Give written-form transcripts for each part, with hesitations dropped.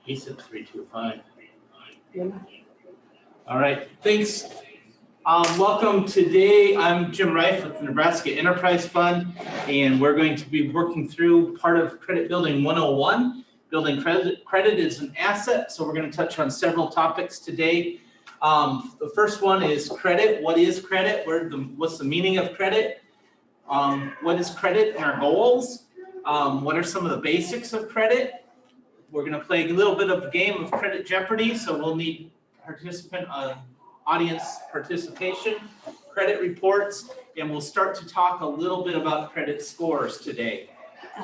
He said 325. All right, thanks. Welcome today. I'm Jim Reif with the Nebraska Enterprise Fund, and we're going to be working through part of Credit Building 101. Building credit is an asset, so we're going to touch on several topics today. The first one is credit. What is credit? What's the meaning of credit? What is credit and our goals? What are some of the basics of credit? We're going to play a little bit of a game of Credit Jeopardy, so we'll need audience participation, credit reports, and we'll start to talk a little bit about credit scores today.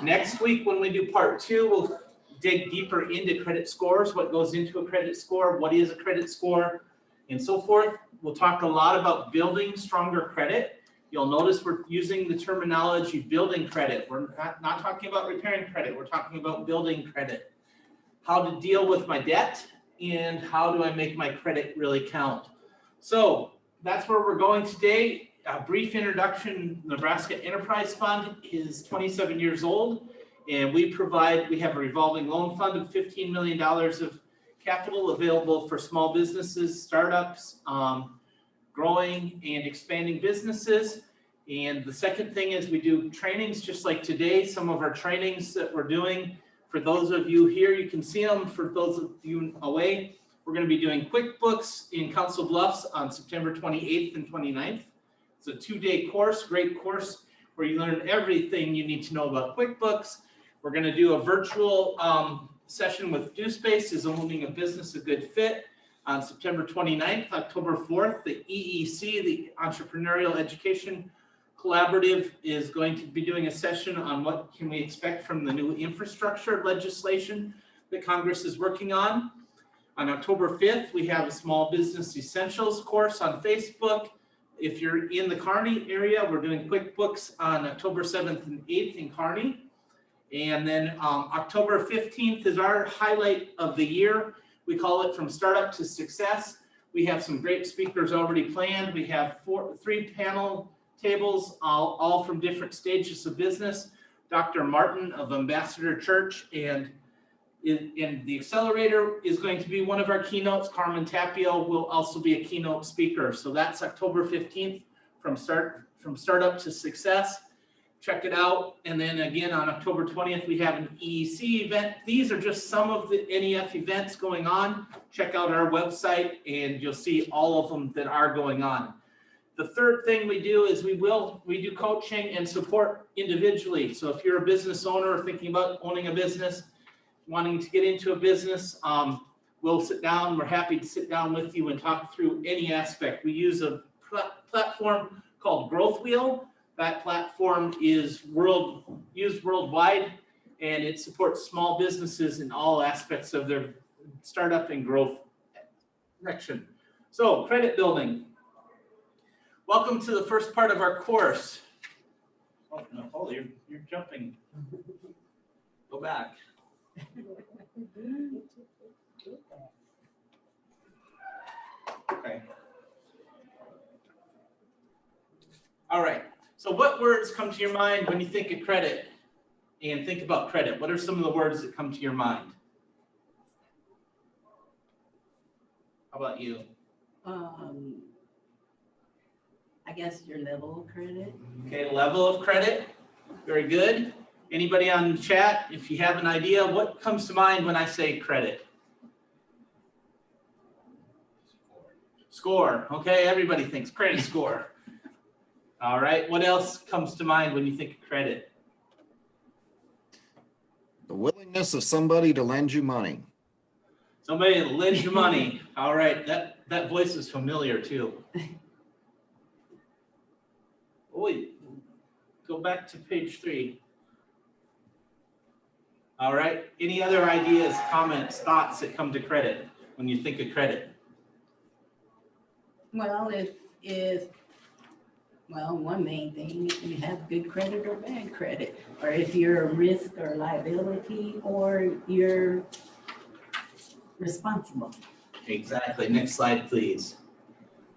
Next week, when we do part 2, we'll dig deeper into credit scores, what goes into a credit score, what is a credit score, and so forth. We'll talk a lot about building stronger credit. You'll notice we're using the terminology building credit. We're not talking about repairing credit. We're talking about building credit. How to deal with my debt and how do I make my credit really count. So that's where we're going today. A brief introduction. Nebraska Enterprise Fund is 27 years old, and we have a revolving loan fund of $15 million of capital available for small businesses, startups, growing and expanding businesses. And the second thing is we do trainings just like today. Some of our trainings that we're doing, for those of you here, you can see them. For those of you away, we're going to be doing QuickBooks in Council Bluffs on September 28th and 29th. It's a 2-day course, great course, where you learn everything you need to know about QuickBooks. We're going to do a virtual session with DoSpace, is owning a business a good fit, on September 29th. October 4th, the EEC, the Entrepreneurial Education Collaborative, is going to be doing a session on what can we expect from the new infrastructure legislation that Congress is working on. On October 5th, we have a Small Business Essentials course on Facebook. If you're in the Kearney area, we're doing QuickBooks on October 7th and 8th in Kearney. And then October 15th is our highlight of the year. We call it From Startup to Success. We have some great speakers already planned. We have 3 panel tables, all from different stages of business. Dr. Martin of Ambassador Church and the Accelerator is going to be one of our keynotes. Carmen Tapio will also be a keynote speaker. So that's October 15th, from Startup to Success. Check it out. And then again, on October 20th, we have an EEC event. These are just some of the NEF events going on. Check out our website and you'll see all of them that are going on. The third thing we do is we do coaching and support individually. So if you're a business owner or thinking about owning a business, wanting to get into a business, we'll sit down. We're happy to sit down with you and talk through any aspect. We use a platform called Growth Wheel. That platform is used worldwide, and it supports small businesses in all aspects of their startup and growth direction. So, credit building. Welcome to the first part of our course. Oh, no, you're jumping. Go back. Okay. All right. So what words come to your mind when you think of credit and think about credit? What are some of the words that come to your mind? How about you? I guess your level of credit. Okay, level of credit. Very good. Anybody on the chat, if you have an idea, what comes to mind when I say credit? Score. Okay, everybody thinks credit score. All right, what else comes to mind when you think of credit? The willingness of somebody to lend you money. Somebody to lend you money. All right, that voice is familiar too. Oh, wait, go back to page 3. All right, any other ideas, comments, thoughts that come to credit when you think of credit? Well, one main thing, if you have good credit or bad credit, or if you're a risk or liability, or you're responsible. Exactly. Next slide, please.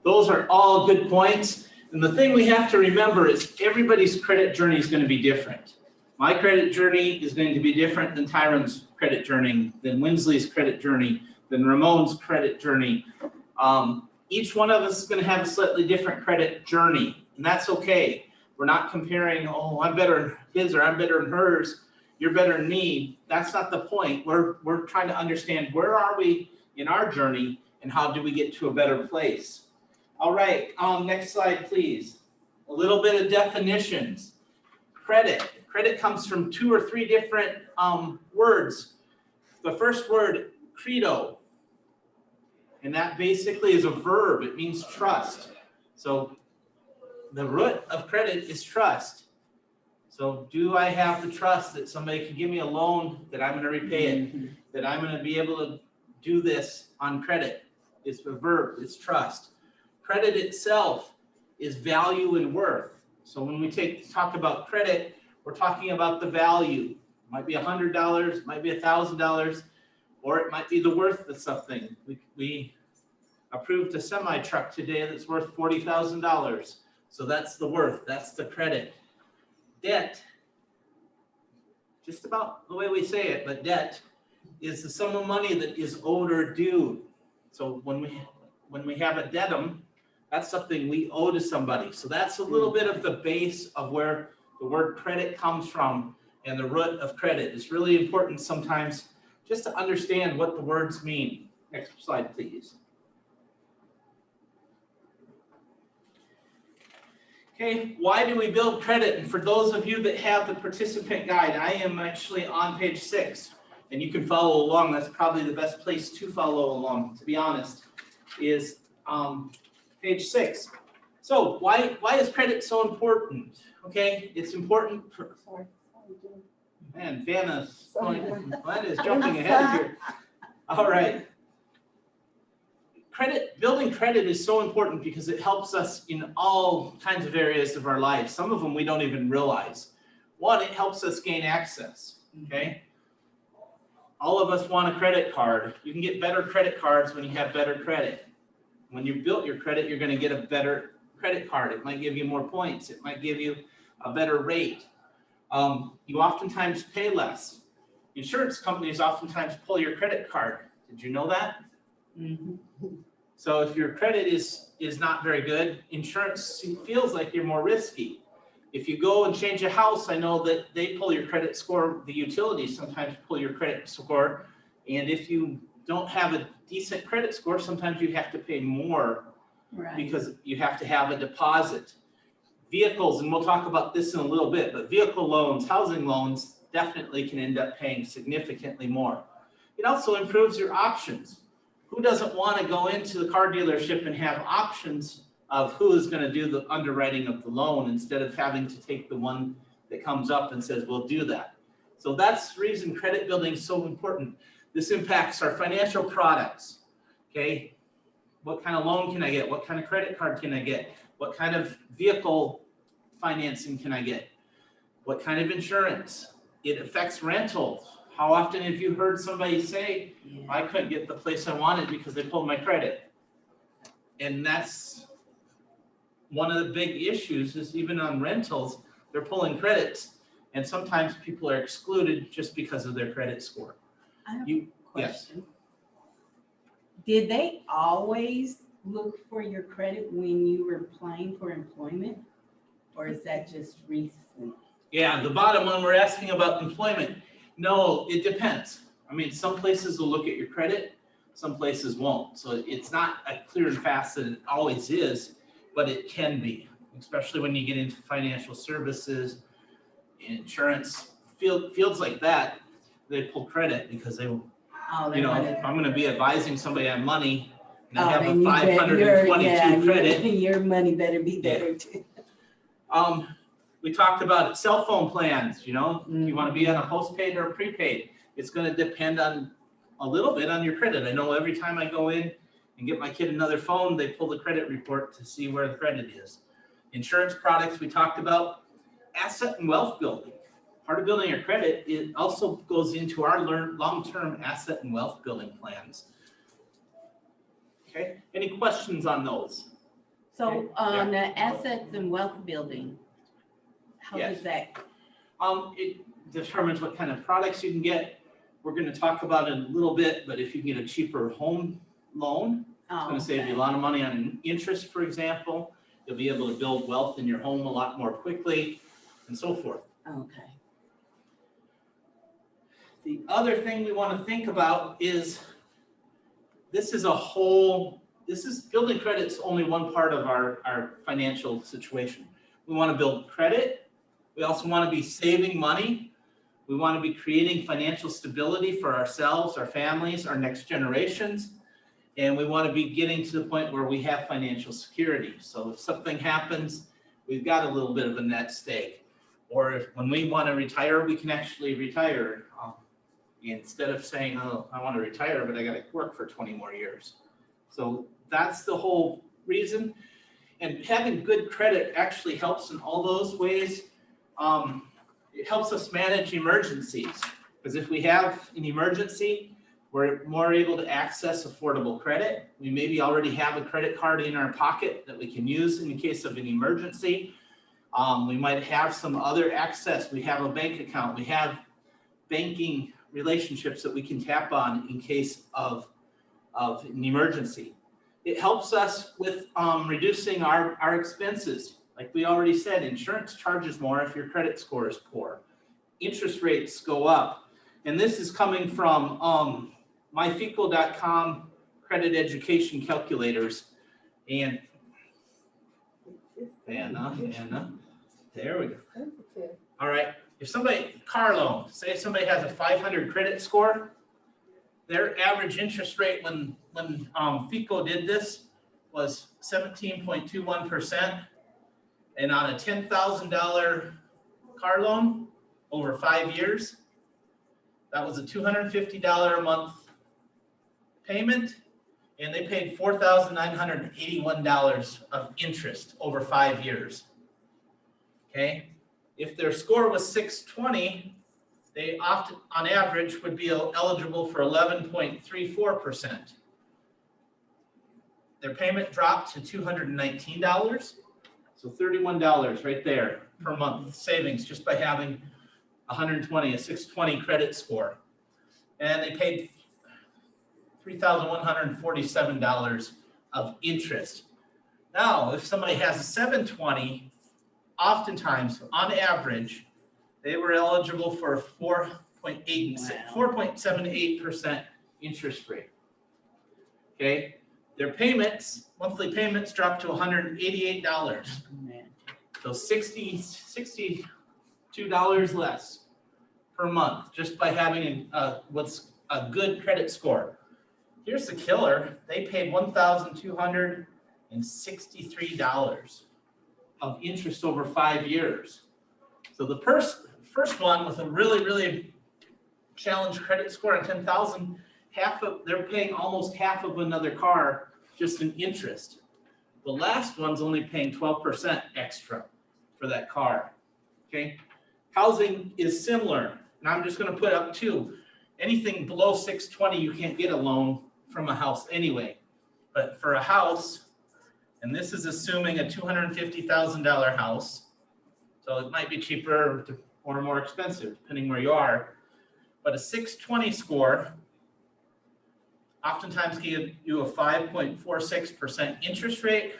Those are all good points. And the thing we have to remember is everybody's credit journey is going to be different. My credit journey is going to be different than Tyron's credit journey, than Winsley's credit journey, than Ramon's credit journey. Each one of us is going to have a slightly different credit journey, and that's okay. We're not comparing, oh, I'm better than his or I'm better than hers, you're better than me. That's not the point. We're trying to understand where are we in our journey and how do we get to a better place. All right, next slide, please. A little bit of definitions. Credit. Credit comes from 2 or 3 different words. The first word, credo, and that basically is a verb. It means trust. So the root of credit is trust. So do I have the trust that somebody can give me a loan, that I'm going to repay it, that I'm going to be able to do this on credit? It's a verb, it's trust. Credit itself is value and worth. So when we talk about credit, we're talking about the value. It might be $100, it might be $1,000, or it might be the worth of something. We approved a semi truck today that's worth $40,000. So that's the worth, that's the credit. Debt, just about the way we say it, but debt is the sum of money that is owed or due. So when we have a debt-um, that's something we owe to somebody. So that's a little bit of the base of where the word credit comes from and the root of credit. It's really important sometimes just to understand what the words mean. Next slide, please. Okay, why do we build credit? And for those of you that have the participant guide, I am actually on page 6, and you can follow along. That's probably the best place to follow along, to be honest, is page 6. So why is credit so important? Okay, it's important for, man, Vanna is jumping ahead here. All right. Building credit is so important because it helps us in all kinds of areas of our lives. Some of them we don't even realize. One, it helps us gain access, okay? All of us want a credit card. You can get better credit cards when you have better credit. When you built your credit, you're going to get a better credit card. It might give you more points. It might give you a better rate. You oftentimes pay less. Insurance companies oftentimes pull your credit card. Did you know that? Mm-hmm. So if your credit is not very good, insurance feels like you're more risky. If you go and change a house, I know that they pull your credit score. The utilities sometimes pull your credit score. And if you don't have a decent credit score, sometimes you have to pay more because you have to have a deposit. Vehicles, and we'll talk about this in a little bit, but vehicle loans, housing loans definitely can end up paying significantly more. It also improves your options. Who doesn't want to go into the car dealership and have options of who is going to do the underwriting of the loan instead of having to take the one that comes up and says, we'll do that. So that's the reason credit building is so important. This impacts our financial products, okay? What kind of loan can I get? What kind of credit card can I get? What kind of vehicle financing can I get? What kind of insurance? It affects rentals. How often have you heard somebody say, I couldn't get the place I wanted because they pulled my credit? And that's one of the big issues is even on rentals, they're pulling credits and sometimes people are excluded just because of their credit score. I have a question. Yes. Did they always look for your credit when you were applying for employment? Or is that just recent? Yeah, the bottom one, we're asking about employment. No, it depends. I mean, some places will look at your credit, some places won't. So it's not a clear and fast that it always is, but it can be, especially when you get into financial services, insurance, fields like that, they pull credit because they, if I'm going to be advising somebody on money and I have a 522 credit. Your money better be better too. We talked about it, cell phone plans, you know, you want to be on a postpaid or a prepaid. It's going to depend on a little bit on your credit. I know every time I go in and get my kid another phone, they pull the credit report to see where the credit is. Insurance products we talked about, asset and wealth building. Part of building your credit, it also goes into our long-term asset and wealth building plans. Okay, any questions on those? So on the assets and wealth building, how Yes. does that? determines what kind of products you can get. We're gonna talk about it in a little bit, but if you get a cheaper home loan, it's gonna save you a lot of money on interest, for example. You'll be able to build wealth in your home a lot more quickly, and so forth. Okay. The other thing we want to think about is building credit's only one part of our financial situation. We want to build credit. We also want to be saving money. We want to be creating financial stability for ourselves, our families, our next generations. And we want to be getting to the point where we have financial security. So if something happens, we've got a little bit of a nest egg. Or if, when we want to retire, we can actually retire. Instead of saying, oh, I want to retire, but I got to work for 20 more years. So that's the whole reason. And having good credit actually helps in all those ways. It helps us manage emergencies, because if we have an emergency, we're more able to access affordable credit. We maybe already have a credit card in our pocket that we can use in the case of an emergency. We might have some other access. We have a bank account. We have banking relationships that we can tap on in case of an emergency. It helps us with reducing our expenses. Like we already said, insurance charges more if your credit score is poor. Interest rates go up. And this is coming from myfico.com credit education calculators. And Anna, there we go. All right. If somebody, car loan, say somebody has a 500 credit score, their average interest rate when FICO did this was 17.21%. And on a $10,000 car loan over 5 years, that was a $250 a month payment, and they paid $4,981 of interest over 5 years. Okay? If their score was 620, they often, on average, would be eligible for 11.34%. Their payment dropped to $219, so $31 right there per month savings just by having a 620 credit score. And they paid $3,147 of interest. Now, if somebody has a 720, oftentimes, on average, they were eligible for a 4.78% interest rate. Okay, their payments, monthly payments, dropped to $188. So $62 less per month just by having what's a good credit score. Here's the killer. They paid $1,263 of interest over 5 years. So the first one with a really, really challenged credit score on 10,000, they're paying almost half of another car just in interest. The last one's only paying 12% extra for that car. Okay, housing is similar, and I'm just going to put up two. Anything below 620, you can't get a loan from a house anyway. But for a house, and this is assuming a $250,000 house, so it might be cheaper or more expensive depending where you are. But a 620 score oftentimes give you a 5.46% interest rate,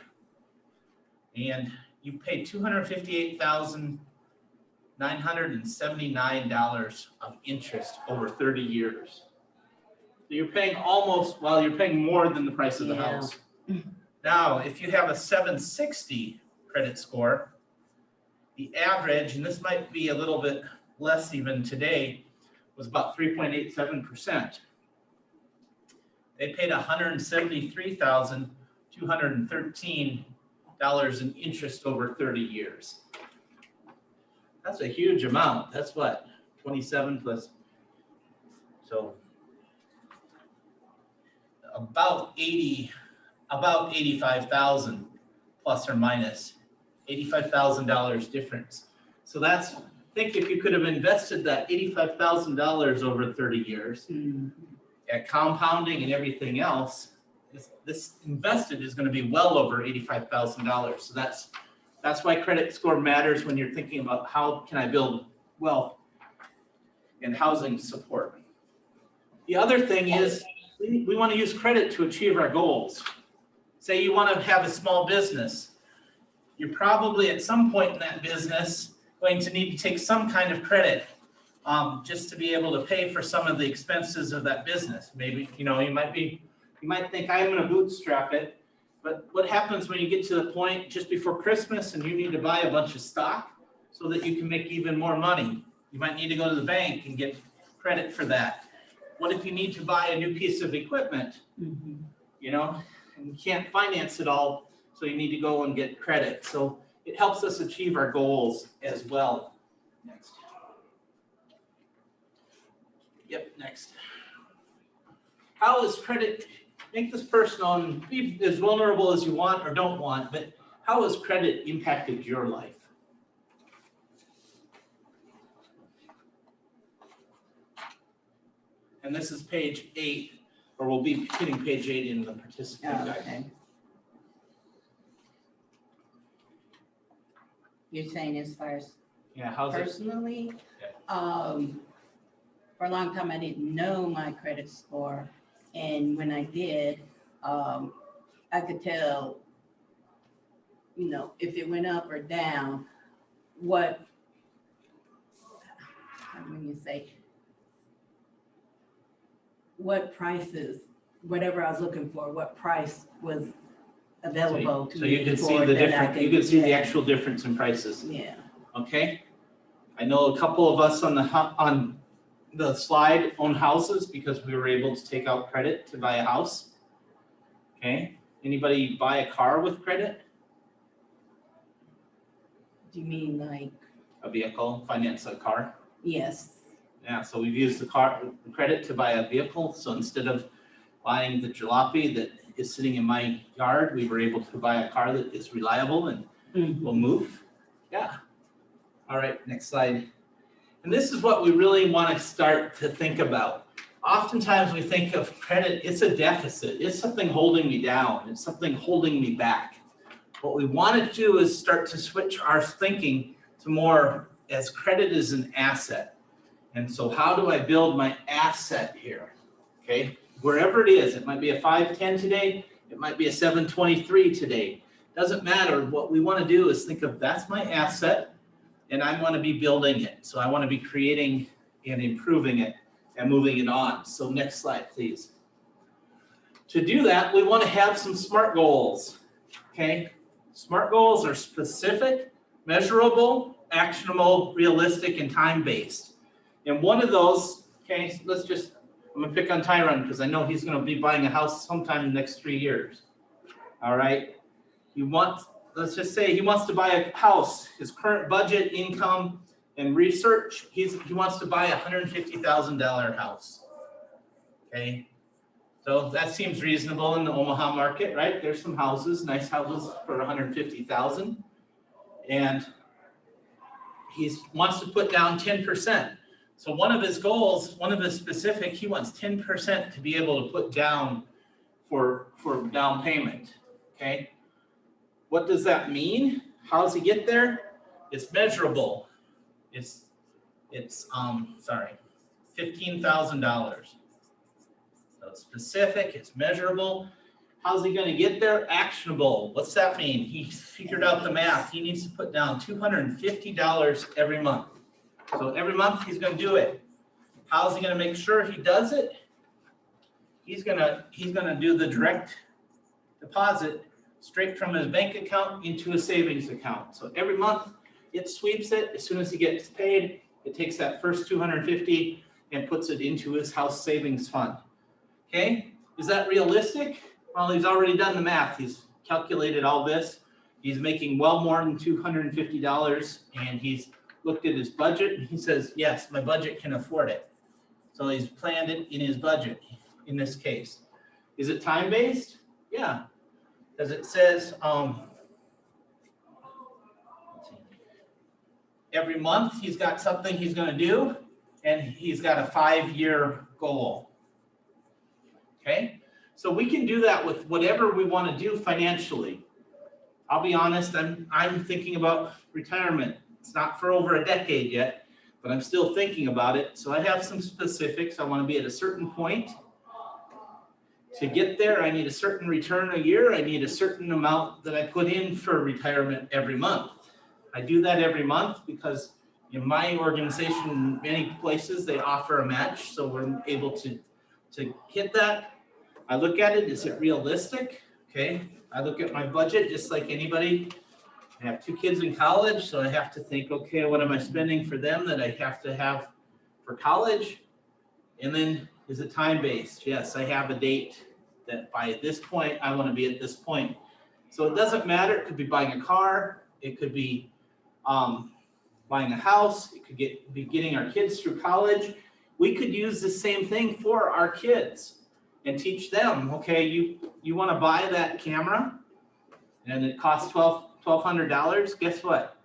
and you pay $258,979 of interest over 30 years. So you're paying you're paying more than the price of the house. Now, if you have a 760 credit score, the average, and this might be a little bit less even today, was about 3.87%. They paid $173,213 in interest over 30 years. That's a huge amount. That's what, 27 plus, so about 85,000 plus or minus, $85,000 difference. So that's, think if you could have invested that $85,000 over 30 years at compounding and everything else, this invested is going to be well over $85,000. So that's why credit score matters when you're thinking about how can I build wealth. and housing support. The other thing is we want to use credit to achieve our goals. Say you want to have a small business. You're probably at some point in that business going to need to take some kind of credit just to be able to pay for some of the expenses of that business. Maybe, you might think I'm going to bootstrap it, but what happens when you get to the point just before Christmas and you need to buy a bunch of stock so that you can make even more money? You might need to go to the bank and get credit for that. What if you need to buy a new piece of equipment, and you can't finance it all, so you need to go and get credit. So it helps us achieve our goals as well. Next. Yep, next. How is credit, make this personal and be as vulnerable as you want or don't want, but how has credit impacted your life? And this is page 8, or we'll be hitting page 8 in the participant guide. Okay. You're saying as far as Yeah, how's it? personally, for a long time, I didn't know my credit score. And when I did, I could tell, if it went up or down, what prices, whatever I was looking for, what price was available to So me. you can see for the that I difference, you could can see the get. actual difference in prices, Yeah. okay? I know a couple of us on the slide own houses because we were able to take out credit to buy a house. Okay, anybody buy a car with credit? Do you mean like, A vehicle, finance a car? yes, Yeah, so we've used the credit to buy a vehicle. So instead of buying the jalopy that is sitting in my yard, we were able to buy a car that is reliable and will move. Yeah. All right, next slide. And this is what we really want to start to think about. Oftentimes we think of credit, it's a deficit. It's something holding me down. It's something holding me back. What we want to do is start to switch our thinking to more as credit is an asset. And so how do I build my asset here? Okay, wherever it is, it might be a 510 today, it might be a 723 today. Doesn't matter. What we want to do is think of that's my asset and I want to be building it. So I want to be creating and improving it and moving it on. So next slide, please. To do that, we want to have some SMART goals. Okay, SMART goals are specific, measurable, actionable, realistic, and time-based. And one of those, okay, so I'm gonna pick on Tyron because I know he's gonna be buying a house sometime in the next 3 years. All right, let's just say he wants to buy a house. His current budget, income, and research, he wants to buy a $150,000 house. Okay, so that seems reasonable in the Omaha market, right? There's some houses, nice houses for $150,000, and he wants to put down 10%. So one of his goals, one of his specific, he wants 10% to be able to put down for down payment. Okay, what does that mean? How does he get there? It's measurable. It's $15,000. So it's specific, it's measurable. How's he gonna get there? Actionable. What's that mean? He figured out the math. He needs to put down $250 every month. So every month he's gonna do it. How's he gonna make sure he does it? He's gonna do the direct deposit straight from his bank account into a savings account. So every month it sweeps it. As soon as he gets paid, it takes that first $250 and puts it into his house savings fund. Okay, is that realistic? Well, he's already done the math. He's calculated all this. He's making well more than $250, and he's looked at his budget and he says, yes, my budget can afford it. So he's planned it in his budget in this case. Is it time-based? Yeah, because it says every month he's got something he's going to do, and he's got a 5-year goal. Okay, so we can do that with whatever we want to do financially. I'll be honest, I'm thinking about retirement. It's not for over a decade yet, but I'm still thinking about it. So I have some specifics. I want to be at a certain point. To get there, I need a certain return a year. I need a certain amount that I put in for retirement every month. I do that every month because in my organization, many places, they offer a match, so we're able to hit that. I look at it, is it realistic? Okay, I look at my budget just like anybody. I have 2 kids in college, so I have to think, okay, what am I spending for them that I have to have for college? And then, is it time-based? Yes, I have a date that by this point, I want to be at this point. So it doesn't matter, it could be buying a car, it could be buying a house, it could be getting our kids through college. We could use the same thing for our kids and teach them, okay, you want to buy that camera and it costs $1,200, guess what?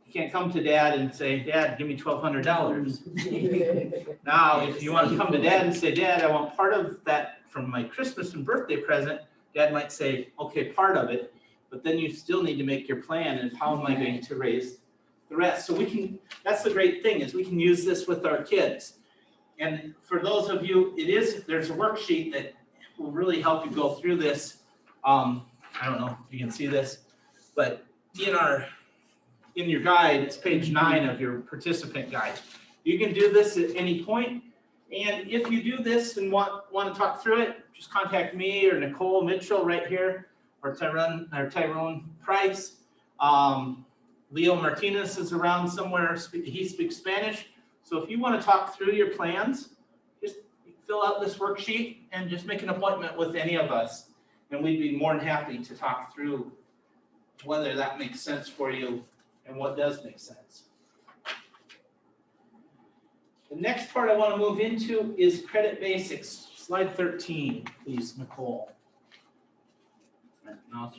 You can't come to dad and say, Dad, give me $1,200. Now, if you want to come to dad and say, Dad, I want part of that from my Christmas and birthday present, dad might say, okay, part of it, but then you still need to make your plan of how am I going to raise the rest. So we can, that's the great thing is we can use this with our kids. And for those of you, there's a worksheet that will really help you go through this. I don't know if you can see this, but in your guide, it's page 9 of your participant guide. You can do this at any point. And if you do this and want to talk through it, just contact me or Nicole Mitchell right here, or Tyrone Price. Leo Martinez is around somewhere. He speaks Spanish. So if you want to talk through your plans, just fill out this worksheet and just make an appointment with any of us. And we'd be more than happy to talk through whether that makes sense for you and what does make sense. The next part I want to move into is credit basics. Slide 13, please, Nicole. No.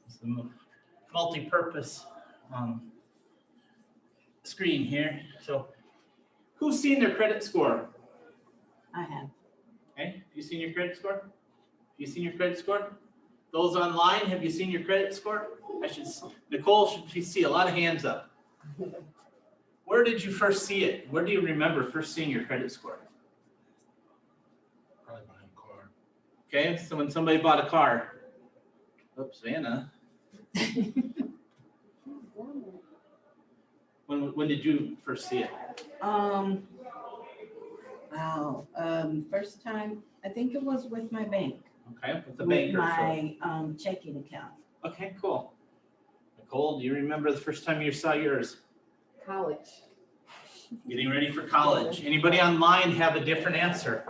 It's the multi-purpose screen here. So who's seen their credit score? I have. Okay, have you seen your credit score? Have you seen your credit score? Those online, have you seen your credit score? Nicole, should you see a lot of hands up? Where did you first see it? Where do you remember first seeing your credit score? Probably buying a car. Okay, so when somebody bought a car. Oops, Anna. When did you first see it? Wow, first time, I think it was with my bank. Okay, with the With banker. my checking account. Okay, cool. Nicole, do you remember the first time you saw yours? College. Getting ready for college. Anybody online have a different answer?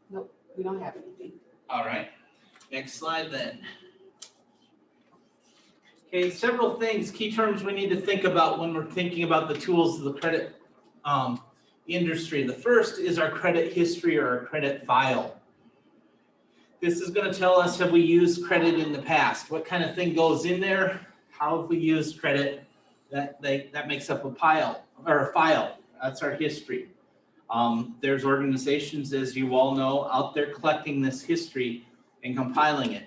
Nope, we don't have anything. All right, next slide then. Okay, several things, key terms we need to think about when we're thinking about the tools of the credit industry. The first is our credit history or our credit file. This is going to tell us, have we used credit in the past? What kind of thing goes in there? How have we used credit? That makes up a pile or a file. That's our history. There's organizations, as you all know, out there collecting this history and compiling it.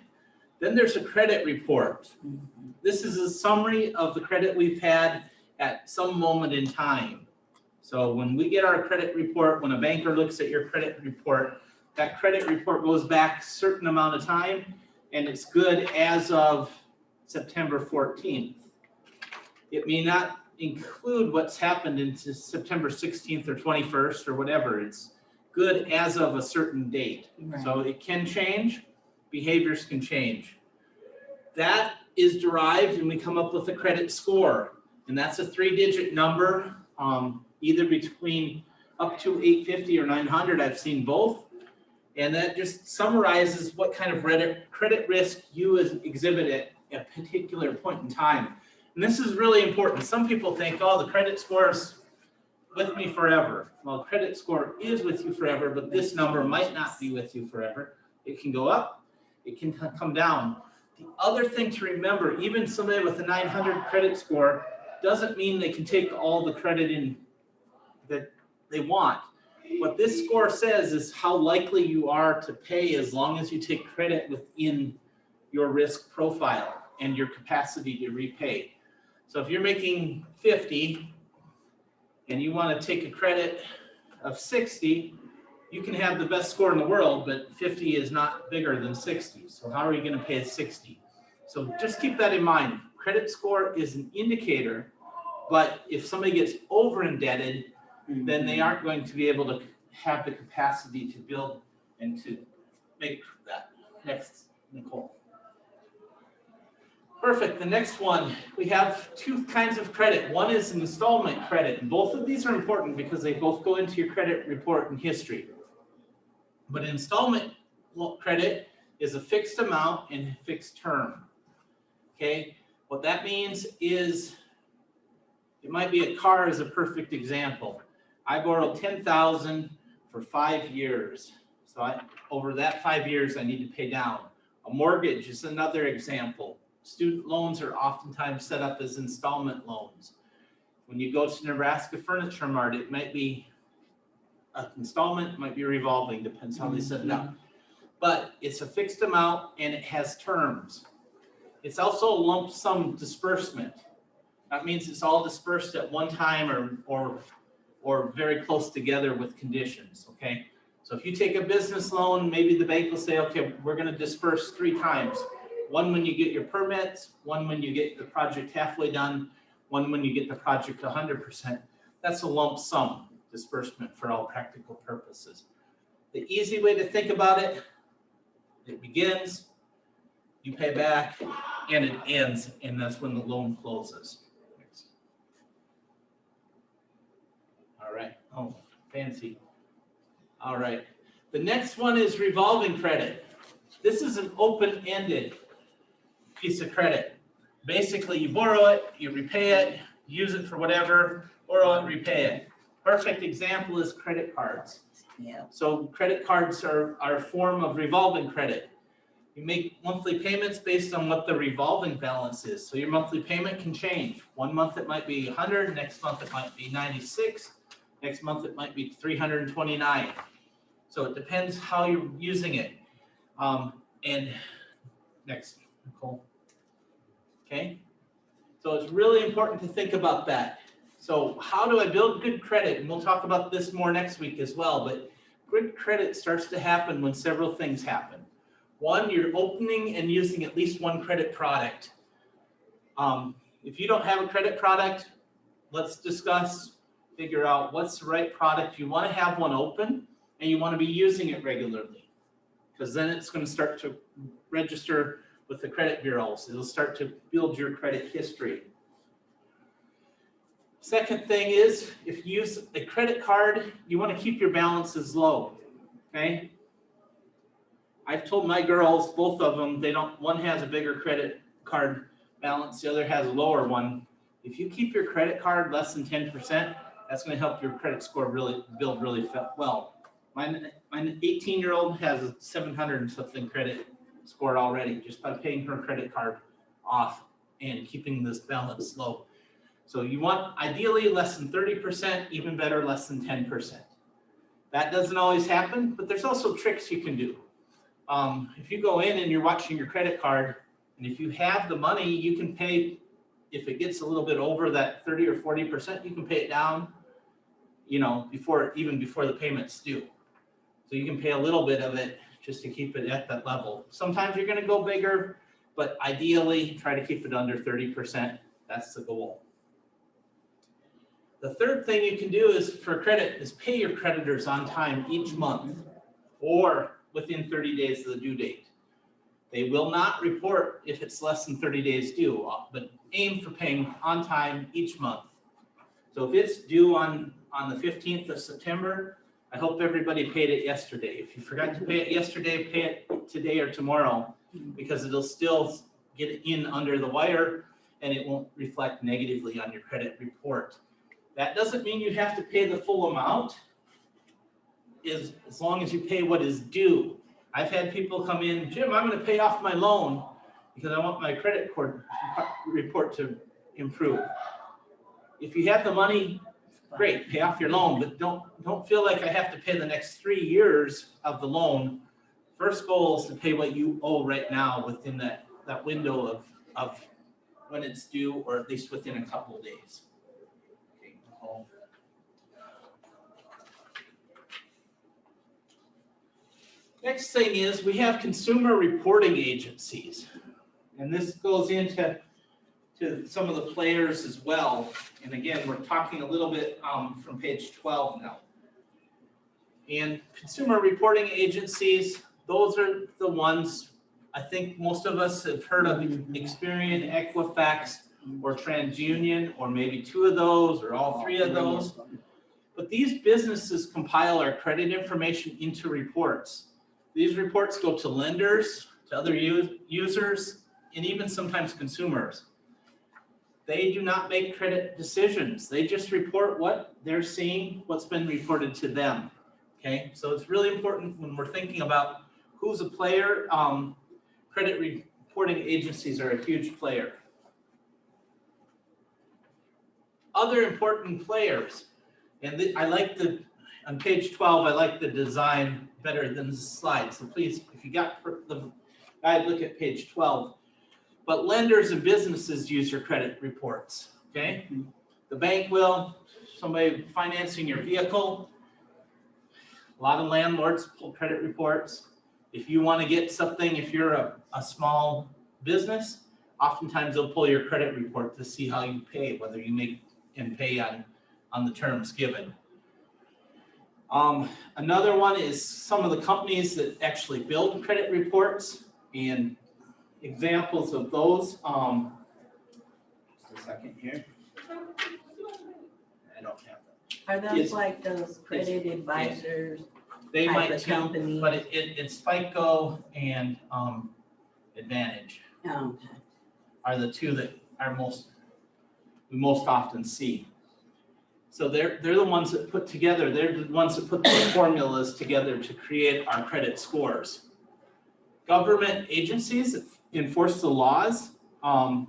Then there's a credit report. This is a summary of the credit we've had at some moment in time. So when we get our credit report, when a banker looks at your credit report, that credit report goes back a certain amount of time, and it's good as of September 14th. It may not include what's happened into September 16th or 21st or whatever. It's good as of a certain date. Right. So it can change, behaviors can change. That is derived and we come up with a credit score. And that's a 3-digit number, either between up to 850 or 900. I've seen both. And that just summarizes what kind of credit risk you exhibit at a particular point in time. And this is really important. Some people think, oh, the credit score is with me forever. Well, credit score is with you forever, but this number might not be with you forever. It can go up, it can come down. The other thing to remember, even somebody with a 900 credit score doesn't mean they can take all the credit in that they want. What this score says is how likely you are to pay as long as you take credit within your risk profile and your capacity to repay. So if you're making 50 and you want to take a credit of 60, you can have the best score in the world, but 50 is not bigger than 60. So how are you going to pay a 60? So just keep that in mind. Credit score is an indicator, but if somebody gets over indebted, then they aren't going to be able to have the capacity to build and to make that. Next, Nicole. Perfect. The next one, we have two kinds of credit. One is an installment credit, and both of these are important because they both go into your credit report and history. But installment credit is a fixed amount and a fixed term. Okay, what that means is it might be a car is a perfect example. I borrowed $10,000 for 5 years. So over that 5 years, I need to pay down. A mortgage is another example. Student loans are oftentimes set up as installment loans. When you go to Nebraska Furniture Mart, it might be an installment, might be revolving, depends how they set it up. But it's a fixed amount and it has terms. It's also a lump sum disbursement. That means it's all dispersed at one time or very close together with conditions, okay? So if you take a business loan, maybe the bank will say, okay, we're gonna disperse 3 times. One when you get your permits, one when you get the project halfway done, one when you get the project 100%. That's a lump sum disbursement for all practical purposes. The easy way to think about it, it begins, you pay back, and it ends, and that's when the loan closes. All right, oh, fancy. All right, the next one is revolving credit. This is an open-ended piece of credit. Basically, you borrow it, you repay it, use it for whatever, borrow it, repay it. Perfect example is credit cards. Yeah. So credit cards are a form of revolving credit. You make monthly payments based on what the revolving balance is. So your monthly payment can change. One month it might be 100, next month it might be 96, next month it might be 329. So it depends how you're using it. And next, Nicole. Okay, so it's really important to think about that. So how do I build good credit? And we'll talk about this more next week as well, but good credit starts to happen when several things happen. One, you're opening and using at least one credit product. If you don't have a credit product, let's discuss, figure out what's the right product. You want to have one open and you want to be using it regularly, because then it's going to start to register with the credit bureaus. It'll start to build your credit history. Second thing is, if you use a credit card, you want to keep your balances low, okay? I've told my girls, both of them, one has a bigger credit card balance, the other has a lower one. If you keep your credit card less than 10%, that's going to help your credit score build really well. My 18-year-old has a 700 and something credit score already, just by paying her credit card off and keeping this balance low. So you want ideally less than 30%, even better less than 10%. That doesn't always happen, but there's also tricks you can do. If you go in and you're watching your credit card, and if you have the money, you can pay, if it gets a little bit over that 30 or 40%, you can pay it down, you know, even before the payment's due. So you can pay a little bit of it just to keep it at that level. Sometimes you're gonna go bigger, but ideally try to keep it under 30%. That's the goal. The third thing you can do is for credit is pay your creditors on time each month or within 30 days of the due date. They will not report if it's less than 30 days due, but aim for paying on time each month. So if it's due on the 15th of September, I hope everybody paid it yesterday. If you forgot to pay it yesterday, pay it today or tomorrow, because it'll still get in under the wire and it won't reflect negatively on your credit report. That doesn't mean you have to pay the full amount, as long as you pay what is due. I've had people come in, Jim, I'm going to pay off my loan because I want my credit report to improve. If you have the money, great, pay off your loan, but don't feel like I have to pay the next 3 years of the loan. First goal is to pay what you owe right now within that window of when it's due, or at least within a couple of days. Okay, Nicole. Next thing is we have consumer reporting agencies. And this goes into some of the players as well. And again, we're talking a little bit from page 12 now. And consumer reporting agencies, those are the ones I think most of us have heard of: Experian, Equifax, or TransUnion, or maybe 2 of those, or all 3 of those. But these businesses compile our credit information into reports. These reports go to lenders, to other users, and even sometimes consumers. They do not make credit decisions. They just report what they're seeing, what's been reported to them. Okay, so it's really important when we're thinking about who's a player. Credit reporting agencies are a huge player. Other important players, and on page 12, I like the design better than the slide. So please, if you got the guide, look at page 12. But lenders and businesses use your credit reports, okay? The bank will, somebody financing your vehicle. A lot of landlords pull credit reports. If you want to get something, if you're a small business, oftentimes they'll pull your credit report to see how you pay, whether you make and pay on the terms given. Another one is some of the companies that actually build credit reports, and examples of those. Just a second here. I don't have that. Are those Yes. like those credit advisors? They Type might of too, company. but it's FICO and Advantage Oh, are the 2 that are we most often see. So they're the ones that put together, they're the ones that put the formulas together to create our credit scores. Government agencies that enforce the laws, and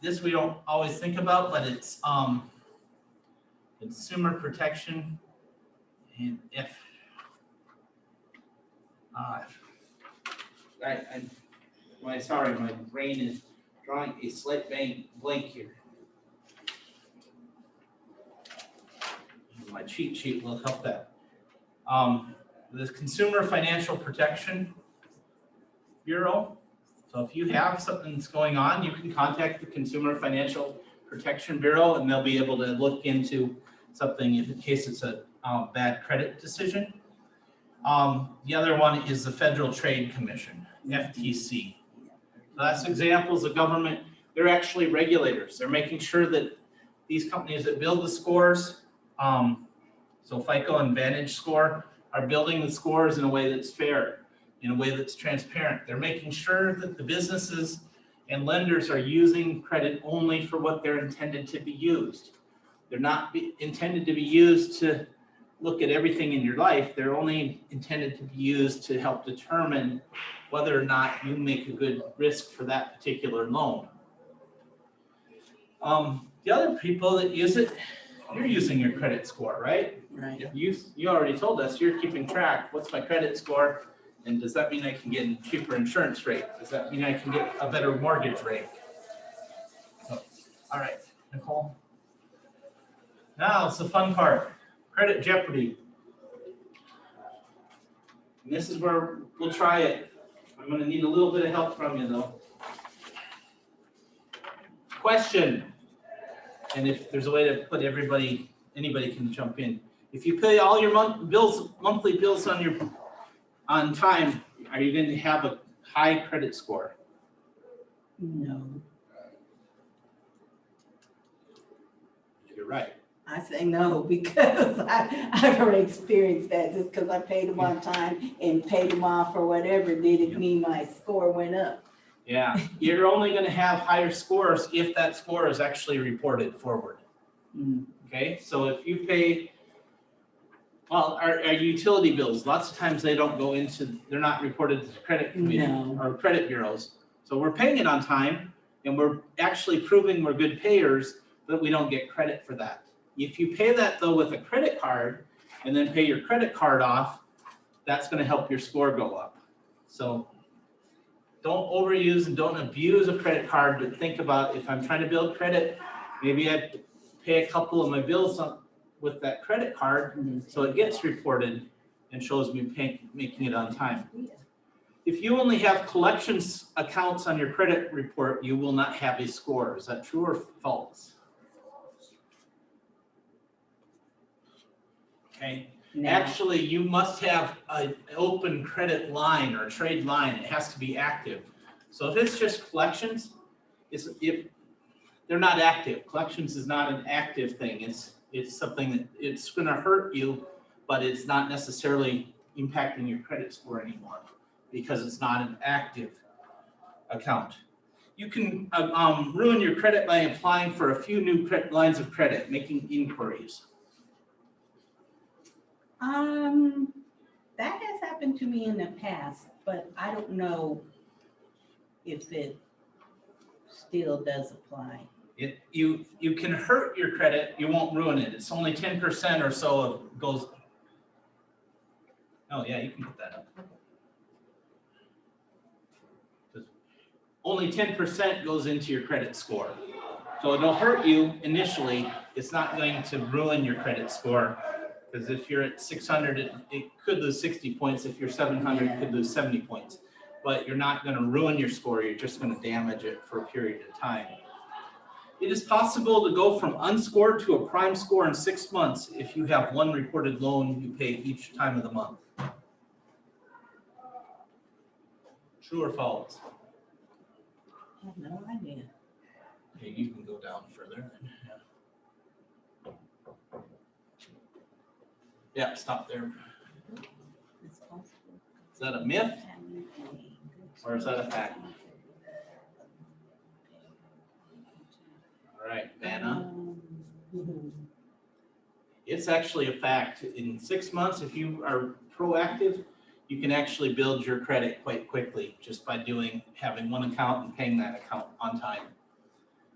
this we don't always think about, but it's consumer protection. And sorry, my brain is drawing a slight blank here. My cheat sheet will help that. The Consumer Financial Protection Bureau. So if you have something that's going on, you can contact the Consumer Financial Protection Bureau, and they'll be able to look into something in case it's a bad credit decision. The other one is the Federal Trade Commission, FTC. So that's examples of government. They're actually regulators. They're making sure that these companies that build the scores, so FICO and Vantage score, are building the scores in a way that's fair, in a way that's transparent. They're making sure that the businesses and lenders are using credit only for what they're intended to be used. They're not intended to be used to look at everything in your life. They're only intended to be used to help determine whether or not you make a good risk for that particular loan. The other people that use it, you're using your credit score, right? right. You already told us you're keeping track. What's my credit score? And does that mean I can get a cheaper insurance rate? Does that mean I can get a better mortgage rate? So, all right, Nicole. Now it's the fun part, Credit Jeopardy. And this is where we'll try it. I'm gonna need a little bit of help from you though. Question, and if there's a way to put anybody can jump in. If you pay all your monthly bills on time, are you going to have a high credit score? No, You're right. I say no because I've already experienced that. Just because I paid them on time and paid them off or whatever, didn't mean my score went up. Yeah, you're only going to have higher scores if that score is actually reported forward. Okay, so if you pay, well, our utility bills, lots of times they don't go into, they're not reported to the credit committee No. or credit bureaus. So we're paying it on time and we're actually proving we're good payers, but we don't get credit for that. If you pay that though with a credit card and then pay your credit card off, that's gonna help your score go up. So don't overuse and don't abuse a credit card, but think about if I'm trying to build credit, maybe I pay a couple of my bills with that credit card, so it gets reported and shows me making it on time. If you only have collections accounts on your credit report, you will not have a score. Is that true or false? Okay, Now, actually, you must have an open credit line or trade line. It has to be active. So if it's just collections, if they're not active. Collections is not an active thing. It's something that it's gonna hurt you, but it's not necessarily impacting your credit score anymore because it's not an active account. You can ruin your credit by applying for a few new lines of credit, making inquiries. that has happened to me in the past, but I don't know if it still does apply. You can hurt your credit, you won't ruin it. It's only 10% or so of goes. Oh yeah, you can put that up. Only 10% goes into your credit score. So it'll hurt you initially. It's not going to ruin your credit score. Because if you're at 600, it could lose 60 points. If you're 700, it could lose 70 points. But you're not going to ruin your score. You're just going to damage it for a period of time. It is possible to go from unscored to a prime score in 6 months if you have one reported loan you pay each time of the month. True or false? I have no idea. Okay, you can go down further. Yeah, stop there. It's possible. Is that a myth or is that a fact? All right, Vanna. It's actually a fact. In 6 months, if you are proactive, you can actually build your credit quite quickly just by having one account and paying that account on time.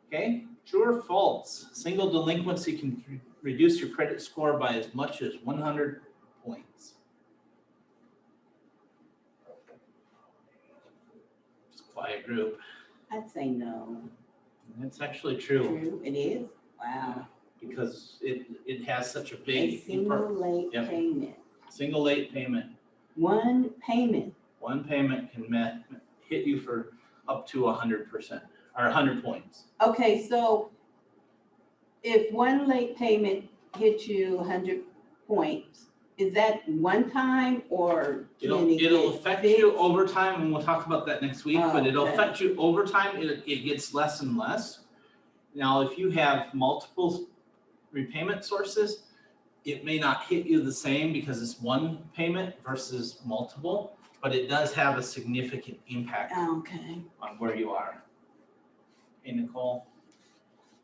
Okay, true or false? Single delinquency can reduce your credit score by as much as 100 points. Just quiet group. I'd say no. It's actually true True, it is? Wow. because it has such a A big single late Yep. payment. single late payment. One payment. One payment can hit you for up to 100% or 100 points. Okay, so if one late payment hits you 100 points, is that one time or can it It'll get affect fixed? you over time, and we'll talk about that next week, Oh, but it'll okay. affect you over time. It gets less and less. Now, if you have multiple repayment sources, it may not hit you the same because it's one payment versus multiple, but it does have a significant impact Okay. on where you are. Hey, Nicole,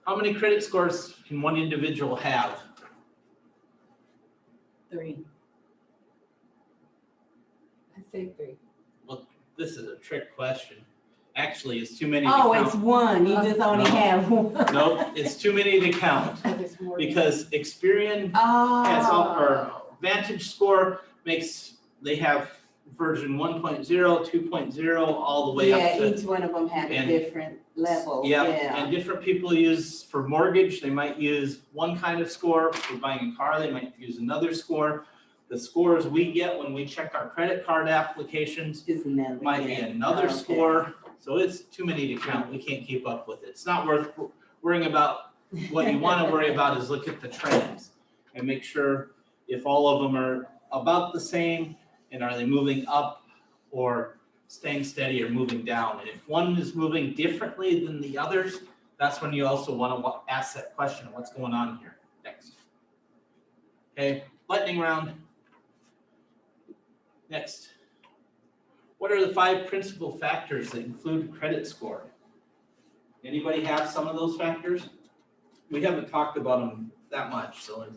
how many credit scores can one individual have? 3. I say 3. This is a trick question. Actually, it's too many to Oh, count. it's one. You just only No. have one. Nope, it's too many to count There's more than- because Experian has or Oh. Vantage Score they have version 1.0, 2.0, all the way up Yeah, to. each one of them have a and- different level. Yeah, Yeah. and different people use, for mortgage, they might use one kind of score. For buying a car, they might use another score. The scores we get when we check our credit card applications Is another. might be yeah. another Okay. score. So it's too many to count. We can't keep up with it. It's not worth worrying about. What you want to worry about is look at the trends and make sure if all of them are about the same and are they moving up or staying steady or moving down. And if one is moving differently than the others, that's when you also want to ask that question, what's going on here next? Okay, lightning round. Next. What are the 5 principal factors that include credit score? Anybody have some of those factors? We haven't talked about them that much, so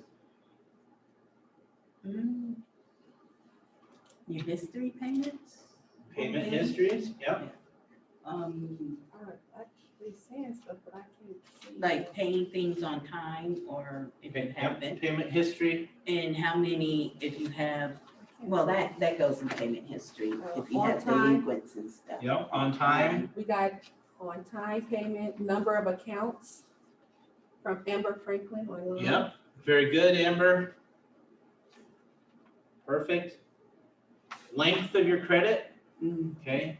Mm. Your history payments? payment histories, yep. Um, They saying stuff, but I can't see. Like paying things on time or if you Yep, haven't? payment history, And how many, if you have, well, that goes in payment history, if you On have time. delinquents and stuff. yep, on time, We got on time payment, number of accounts from Amber Franklin online. yep, very good, Amber. Perfect. Length of your credit, Mm, okay?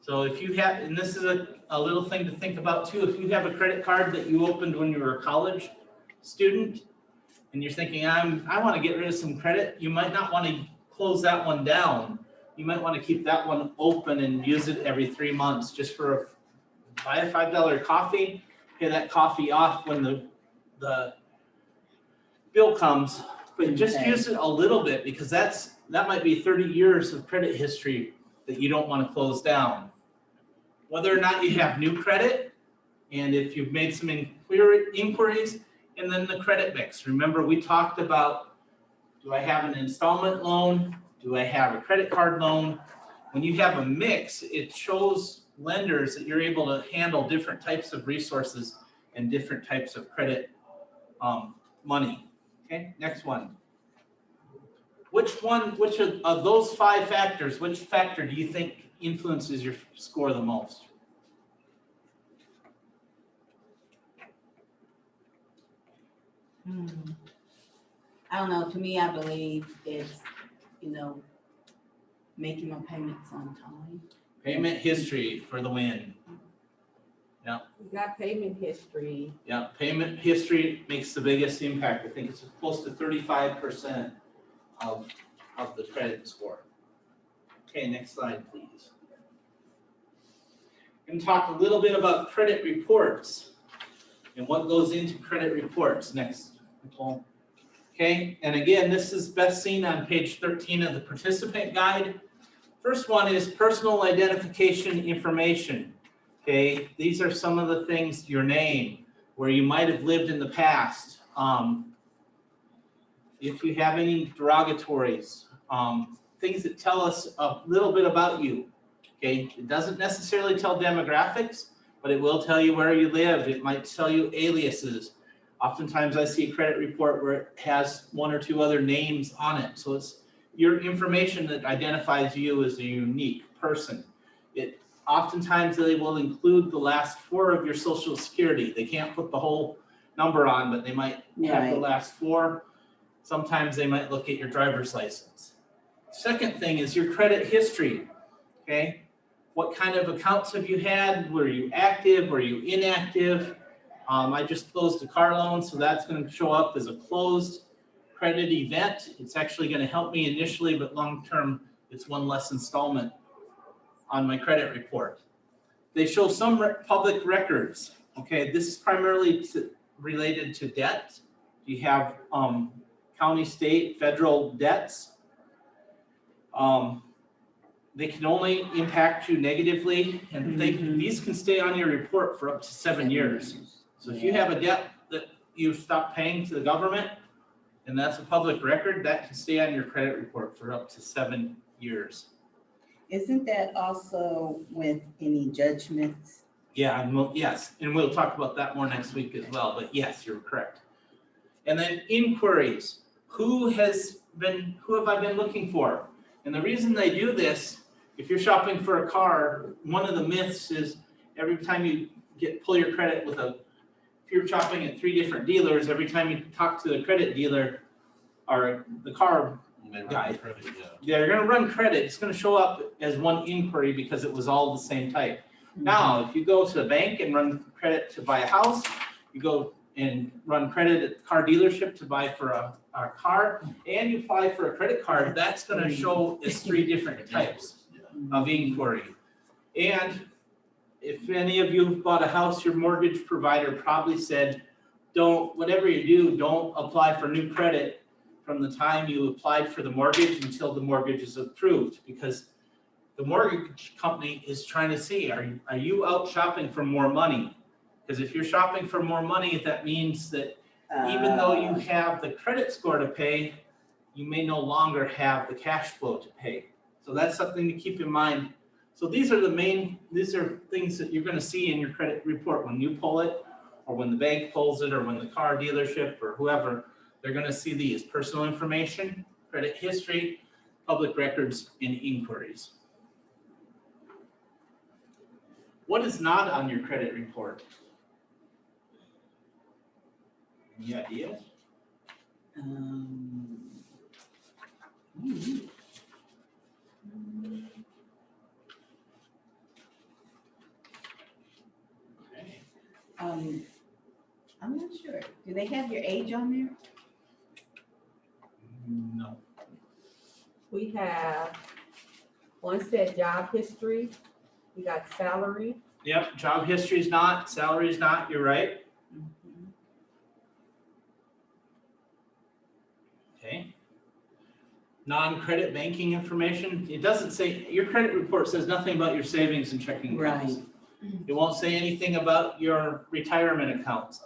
So if you have, and this is a little thing to think about too, if you have a credit card that you opened when you were a college student, and you're thinking, I want to get rid of some credit, you might not want to close that one down. You might want to keep that one open and use it every 3 months just for buy a $5 coffee, pay that coffee off when the bill comes, but just Okay. use it a little bit because that might be 30 years of credit history that you don't want to close down. Whether or not you have new credit, and if you've made some inquiries, and then the credit mix. Remember, we talked about, do I have an installment loan? Do I have a credit card loan? When you have a mix, it shows lenders that you're able to handle different types of resources and different types of credit money. Okay, next one. Which of those 5 factors, which factor do you think influences your score the most? hmm. I don't know, to me, I believe it's, making my payments on time. Payment history for the win. We got payment history. Yeah, payment history makes the biggest impact. I think it's close to 35% of the credit score. Okay, next slide, please. Going to talk a little bit about credit reports and what goes into credit reports next, Nicole. Okay, and again, this is best seen on page 13 of the participant guide. First one is personal identification information. Okay, these are some of the things, your name, where you might have lived in the past. If you have any derogatories, things that tell us a little bit about you. Okay, it doesn't necessarily tell demographics, but it will tell you where you live. It might tell you aliases. Oftentimes I see a credit report where it has 1 or 2 other names on it. So it's your information that identifies you as a unique person. Oftentimes they will include the last 4 of your social security. They can't put the whole number on, but they might have the Right. last 4. Sometimes they might look at your driver's license. Second thing is your credit history, okay? What kind of accounts have you had? Were you active? Were you inactive? I just closed a car loan, so that's going to show up as a closed credit event. It's actually going to help me initially, but long-term, it's 1 less installment on my credit report. They show some public records. Okay, this is primarily related to debt. You have county, state, federal debts. They can only impact you negatively, and these can stay on your report for up to 7 years. So if you have a debt that you stopped paying to the government, and that's a public record, that can stay on your credit report for up to 7 years. Isn't that also with any judgments? Yeah, yes, and we'll talk about that more next week as well, but yes, you're correct. And then inquiries, who have I been looking for? And the reason they do this, if you're shopping for a car, one of the myths is every time you pull your credit if you're shopping at 3 different dealers, every time you talk to the credit dealer or the car guy, they're gonna run credit. It's gonna show up as one inquiry because it was all the same type. Now, if you go to the bank and run credit to buy a house, you go and run credit at the car dealership to buy for a car, and you apply for a credit card, that's gonna show as 3 different types of inquiry. And if any of you have bought a house, your mortgage provider probably said, whatever you do, don't apply for new credit from the time you applied for the mortgage until the mortgage is approved, because the mortgage company is trying to see, are you out shopping for more money? Because if you're shopping for more money, that means that even though you have the credit score to pay, you may no longer have the cash flow to pay. So that's something to keep in mind. So these are things that you're gonna see in your credit report when you pull it, or when the bank pulls it, or when the car dealership or whoever, they're gonna see these: personal information, credit history, public records, and inquiries. What is not on your credit report? Any ideas? Hmm. Okay. I'm not sure. Do they have your age on there? No. We have, one said job history, we got salary, Yep, job history is not, salary is not, you're right. Mhm. Okay. Non-credit banking information, it doesn't say, your credit report says nothing about your savings and checking accounts. It won't say anything about your retirement accounts.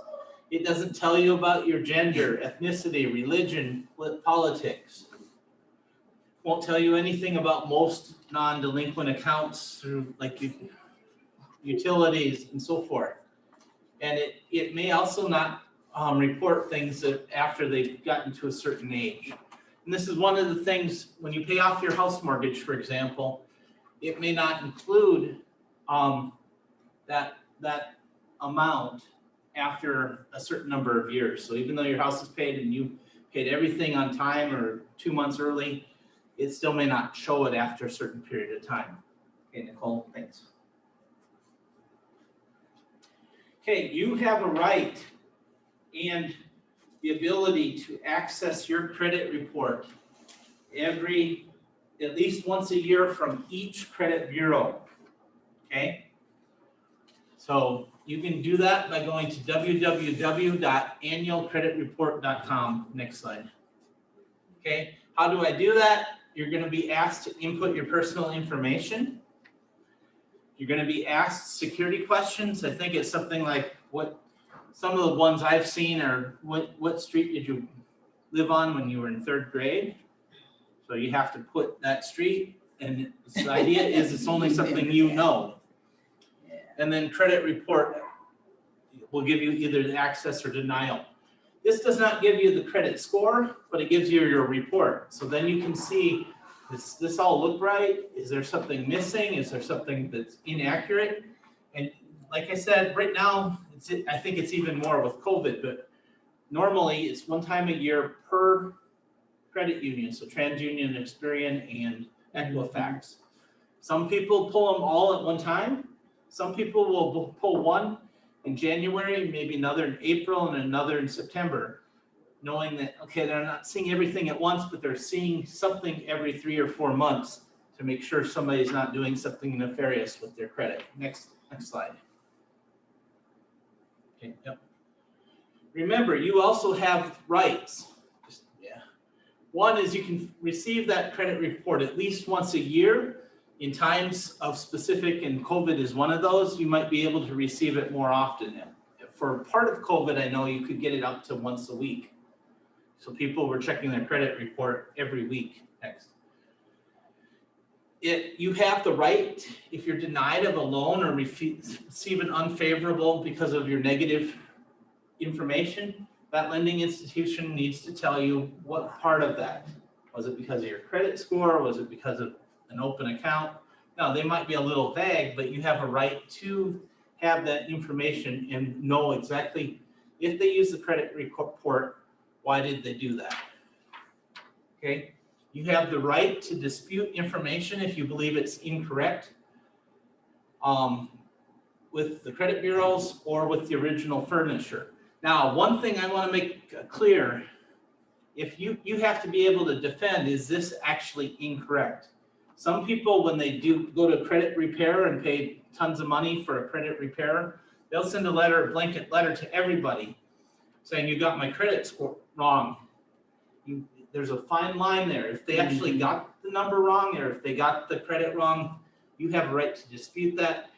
It doesn't tell you about your gender, ethnicity, religion, politics. Won't tell you anything about most non-delinquent accounts through like utilities and so forth. And it may also not report things that after they've gotten to a certain age. And this is one of the things, when you pay off your house mortgage, for example, it may not include that amount after a certain number of years. So even though your house is paid and you paid everything on time or 2 months early, it still may not show it after a certain period of time. Okay, Nicole, thanks. Okay, you have a right and the ability to access your credit report at least once a year from each credit bureau. Okay? So you can do that by going to www.annualcreditreport.com. Next slide. Okay, how do I do that? You're going to be asked to input your personal information. You're going to be asked security questions. I think it's something like some of the ones I've seen are what street did you live on when you were in 3rd grade? So you have to put that street, and the idea is it's only something you know. And then credit report will give you either the access or denial. This does not give you the credit score, but it gives you your report. So then you can see, does this all look right? Is there something missing? Is there something that's inaccurate? And like I said, right now, I think it's even more with COVID, but normally it's one time a year per credit union. So TransUnion, Experian, and Equifax. Some people pull them all at one time. Some people will pull one in January, maybe another in April, and another in September, knowing that, okay, they're not seeing everything at once, but they're seeing something every 3 or 4 months to make sure somebody's not doing something nefarious with their credit. Next slide. Okay, yep. Remember, you also have rights. One is you can receive that credit report at least once a year. In times of specific, and COVID is one of those, you might be able to receive it more often. For part of COVID, I know you could get it up to once a week. So people were checking their credit report every week. Next. You have the right, if you're denied of a loan or receive an unfavorable because of your negative information, that lending institution needs to tell you what part of that. Was it because of your credit score? Was it because of an open account? Now, they might be a little vague, but you have a right to have that information and know exactly if they use the credit report, why did they do that? Okay, you have the right to dispute information if you believe it's incorrect with the credit bureaus or with the original furnisher. Now, one thing I want to make clear, if you have to be able to defend, is this actually incorrect? Some people, when they do go to credit repair and pay tons of money for a credit repair, they'll send a blanket letter to everybody saying, you got my credit score wrong. There's a fine line there. If they actually got the number wrong, or if they got the credit wrong, you have a right to dispute that.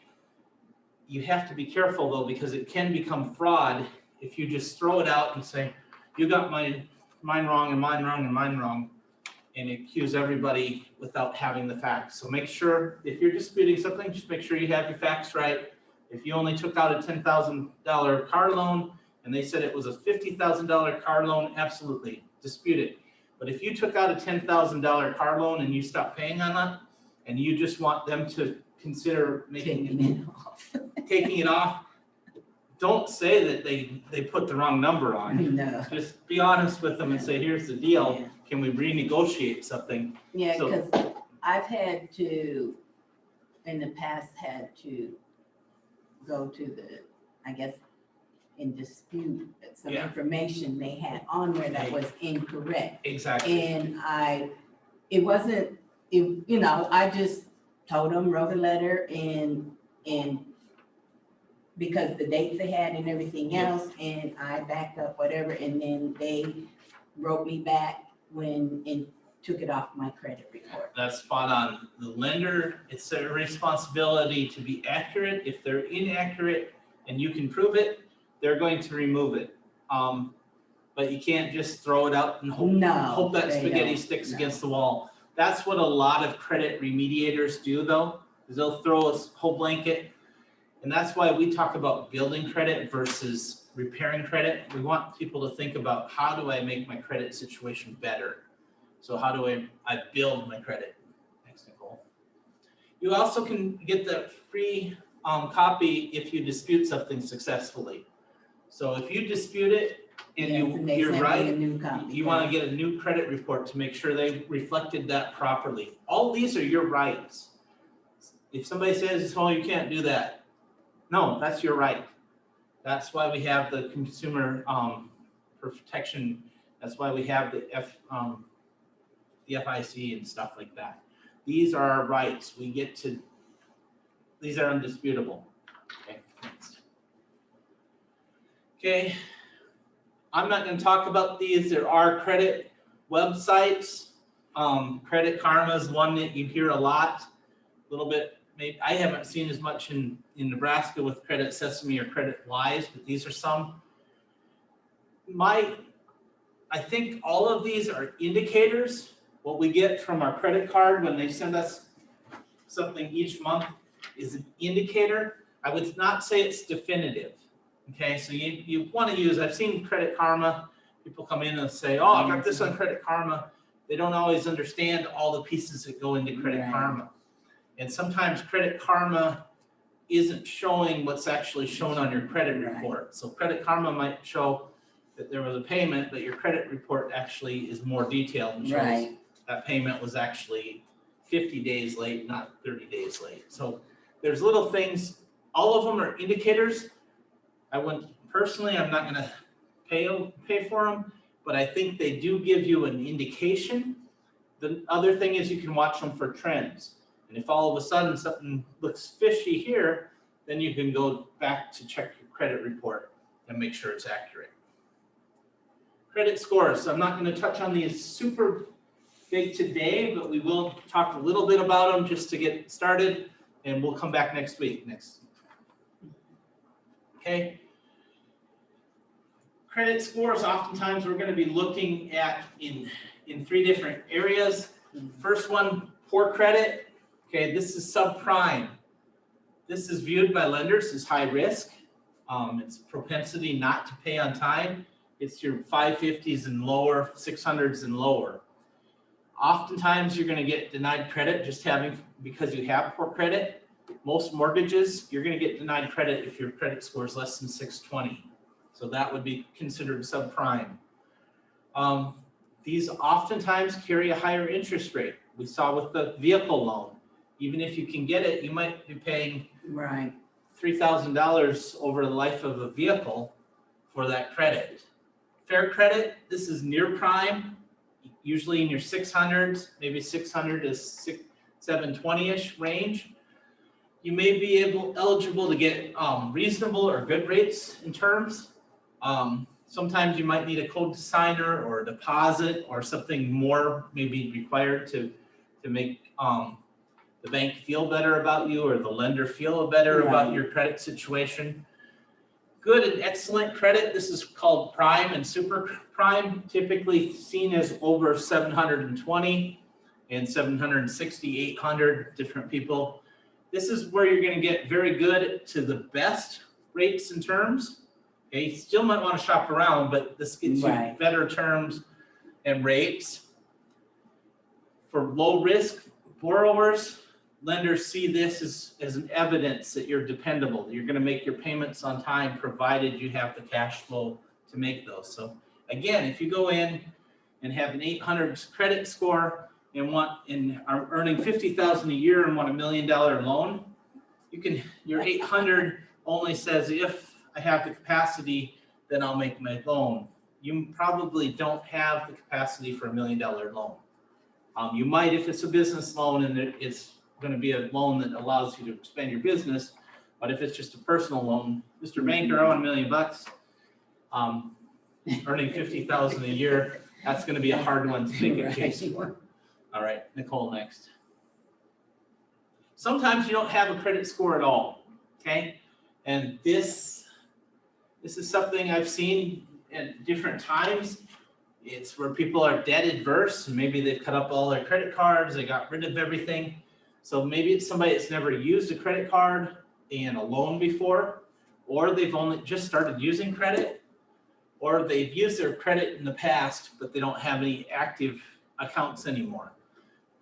You have to be careful though, because it can become fraud if you just throw it out and say, you got mine wrong and mine wrong and mine wrong. and accuse everybody without having the facts. So make sure, if you're disputing something, just make sure you have your facts right. If you only took out a $10,000 car loan and they said it was a $50,000 car loan, absolutely dispute it. But if you took out a $10,000 car loan and you stopped paying on that, and you just want them to consider Taking it off. taking it off, don't say that they put the wrong number on. No. Just be honest with them and say, here's the deal. Yeah. Can we renegotiate something? Yeah, So- because I've had to, in the past, had to go to the, I guess, and dispute some Yeah. information they had on there that was incorrect. Exactly. And I just told them, wrote a letter and because the dates they had and everything Yeah. else, and I backed up whatever, and then they wrote me back and took it off my credit report. That's spot on. The lender, it's their responsibility to be accurate. If they're inaccurate and you can prove it, they're going to remove it. But you can't just throw it out and hope that they spaghetti don't. sticks No. against the wall. That's what a lot of credit remediators do though, is they'll throw a whole blanket. And that's why we talk about building credit versus repairing credit. We want people to think about, how do I make my credit situation better? So how do I build my credit? Thanks, Nicole. You also can get the free copy if you dispute something successfully. So if you dispute it and Yes, and they you're sent me right, a new copy. you want to get a new credit report to make sure they reflected that properly. All these are your rights. If somebody says, oh, you can't do that. No, that's your right. That's why we have the consumer protection. That's why we have the FIC and stuff like that. These are our rights. These are undisputable. Okay, next. Okay, I'm not going to talk about these. There are credit websites. Credit Karma is one that you hear a lot. A little bit, maybe I haven't seen as much in Nebraska with Credit Sesame or Credit Wise, but these are some. I think all of these are indicators. What we get from our credit card when they send us something each month is an indicator. I would not say it's definitive. Okay, so you want to use, I've seen Credit Karma, people come in and say, oh, I got this on Credit Karma. They don't always understand all the pieces that go into Credit Right. Karma. And sometimes Credit Karma isn't showing what's actually shown on your credit Right. report. So Credit Karma might show that there was a payment, but your credit report actually is more detailed and shows Right. that payment was actually 50 days late, not 30 days late. So there's little things, all of them are indicators. I'm not gonna pay for them, but I think they do give you an indication. The other thing is you can watch them for trends. And if all of a sudden something looks fishy here, then you can go back to check your credit report and make sure it's accurate. Credit scores. I'm not going to touch on these super big today, but we will talk a little bit about them just to get started, and we'll come back next week. Okay. Credit scores, oftentimes we're going to be looking at in three different areas. First one, poor credit. Okay, this is subprime. This is viewed by lenders as high risk. It's propensity not to pay on time. It's your 550s and lower, 600s and lower. Oftentimes you're going to get denied credit because you have poor credit. Most mortgages, you're going to get denied credit if your credit score is less than 620. So that would be considered subprime. These oftentimes carry a higher interest rate. We saw with the vehicle loan. Even if you can get it, you might be paying Right. $3,000 over the life of a vehicle for that credit. Fair credit, this is near prime, usually in your 600s, maybe 600 to 720-ish range. You may be eligible to get reasonable or good rates in terms. Sometimes you might need a co-signer or a deposit or something more may be required to make the bank feel better about you or the lender feel better about Right. your credit situation. good and excellent credit, this is called prime and super prime, typically seen as over 720 and 760, 800, different people. This is where you're gonna get very good to the best rates and terms. Okay, you still might wanna shop around, but this gets you Right. better terms and rates. For low risk borrowers, lenders see this as an evidence that you're dependable. You're gonna make your payments on time, provided you have the cash flow to make those. So again, if you go in and have an 800 credit score and are earning 50,000 a year and want $1 million loan, your 800 only says if I have the capacity, then I'll make my loan. You probably don't have the capacity for $1 million loan. You might if it's a business loan and it's going to be a loan that allows you to expand your business, but if it's just a personal loan, Mr. Banker, I want $1 million, earning 50,000 a year, that's going to be a hard one to make a case for. All right, Nicole, next. Sometimes you don't have a credit score at all, okay? And this is something I've seen at different times. It's where people are debt adverse, and maybe they've cut up all their credit cards, they got rid of everything. So maybe it's somebody that's never used a credit card and a loan before, or they've only just started using credit, or they've used their credit in the past, but they don't have any active accounts anymore.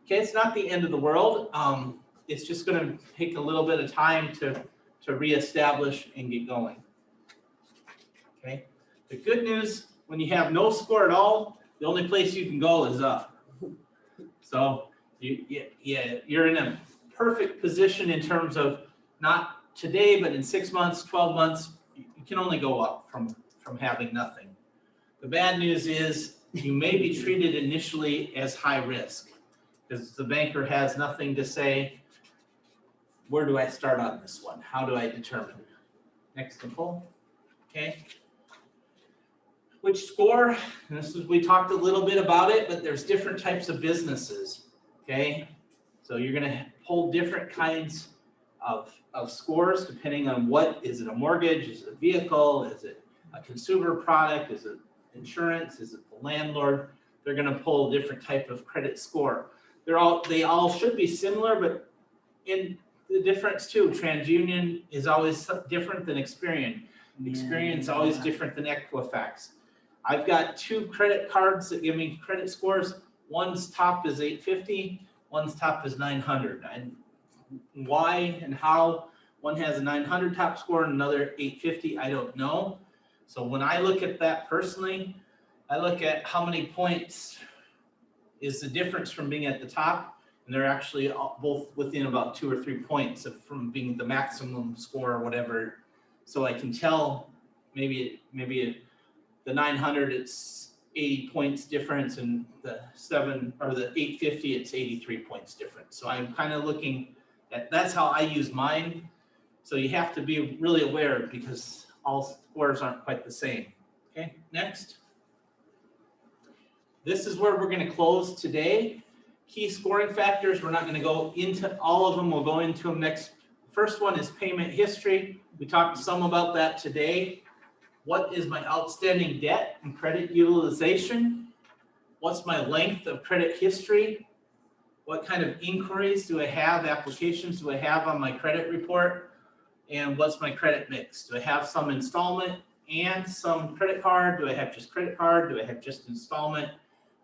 Okay, it's not the end of the world. It's just gonna take a little bit of time to reestablish and get going. Okay, the good news, when you have no score at all, the only place you can go is up. So you're in a perfect position in terms of not today, but in 6 months, 12 months, you can only go up from having nothing. The bad news is you may be treated initially as high risk because the banker has nothing to say, where do I start on this one? How do I determine? Next, Nicole. Okay. Which score? And this is, we talked a little bit about it, but there's different types of businesses. Okay. So you're going to pull different kinds of scores depending on what, is it a mortgage? Is it a vehicle? Is it a consumer product? Is it insurance? Is it the landlord? They're going to pull a different type of credit score. They all should be similar, but in the difference too, TransUnion is always different than Experian. Experian is always different than Equifax. I've got 2 credit cards that give me credit scores. One's top is 850, one's top is 900. And why and how one has a 900 top score and another 850, I don't know. So when I look at that personally, I look at how many points is the difference from being at the top, and they're actually both within about 2 or 3 points from being the maximum score or whatever. So I can tell maybe the 900 it's 80 points difference, and the 850 it's 83 points difference. So I'm kind of looking at, that's how I use mine. So you have to be really aware because all scores aren't quite the same. Okay, next. This is where we're going to close today. Key scoring factors, we're not going to go into all of them. We'll go into them next. First one is payment history. We talked some about that today. What is my outstanding debt and credit utilization? What's my length of credit history? What kind of inquiries do I have, applications do I have on my credit report? And what's my credit mix? Do I have some installment and some credit card? Do I have just credit card? Do I have just installment?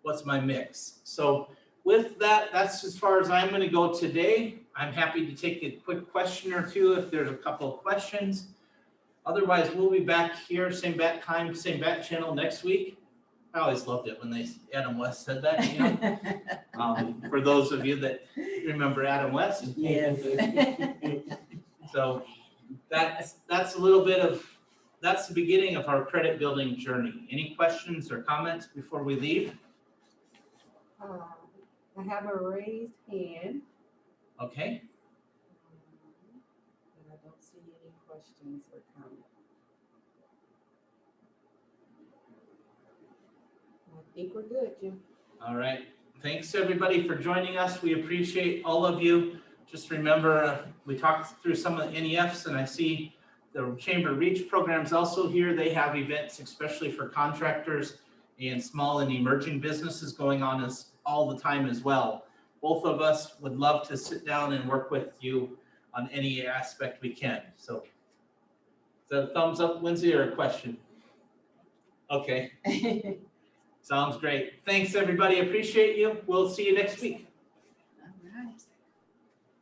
What's my mix? So with that, that's as far as I'm going to go today. I'm happy to take a quick question or two if there's a couple of questions. Otherwise, we'll be back here, same bat time, same bat channel next week. I always loved it when Adam West said that, you know. For those of you that remember Adam West. Yes. So that's a little bit of, that's the beginning of our credit building journey. Any questions or comments before we leave? I have a raised hand. Okay. And I don't see any questions or comments. I think we're good, Jim. All right. Thanks everybody for joining us. We appreciate all of you. Just remember, we talked through some of the NEFs and I see The Chamber Reach program's also here. They have events especially for contractors and small and emerging businesses going on all the time as well. Both of us would love to sit down and work with you on any aspect we can. So is that a thumbs up, Lindsay, or a question? Okay, sounds great. Thanks, everybody. Appreciate you. We'll see you next week.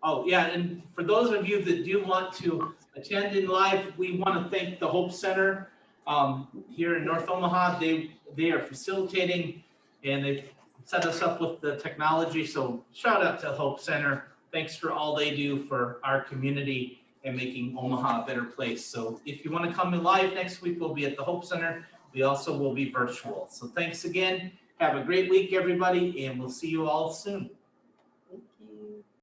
Oh, yeah, and for those of you that do want to attend in live, we want to thank the Hope Center here in North Omaha. They are facilitating and they've set us up with the technology. So shout out to Hope Center. Thanks for all they do for our community and making Omaha a better place. So if you want to come in live next week, we'll be at the Hope Center. We also will be virtual. So thanks again. Have a great week, everybody, and we'll see you all soon.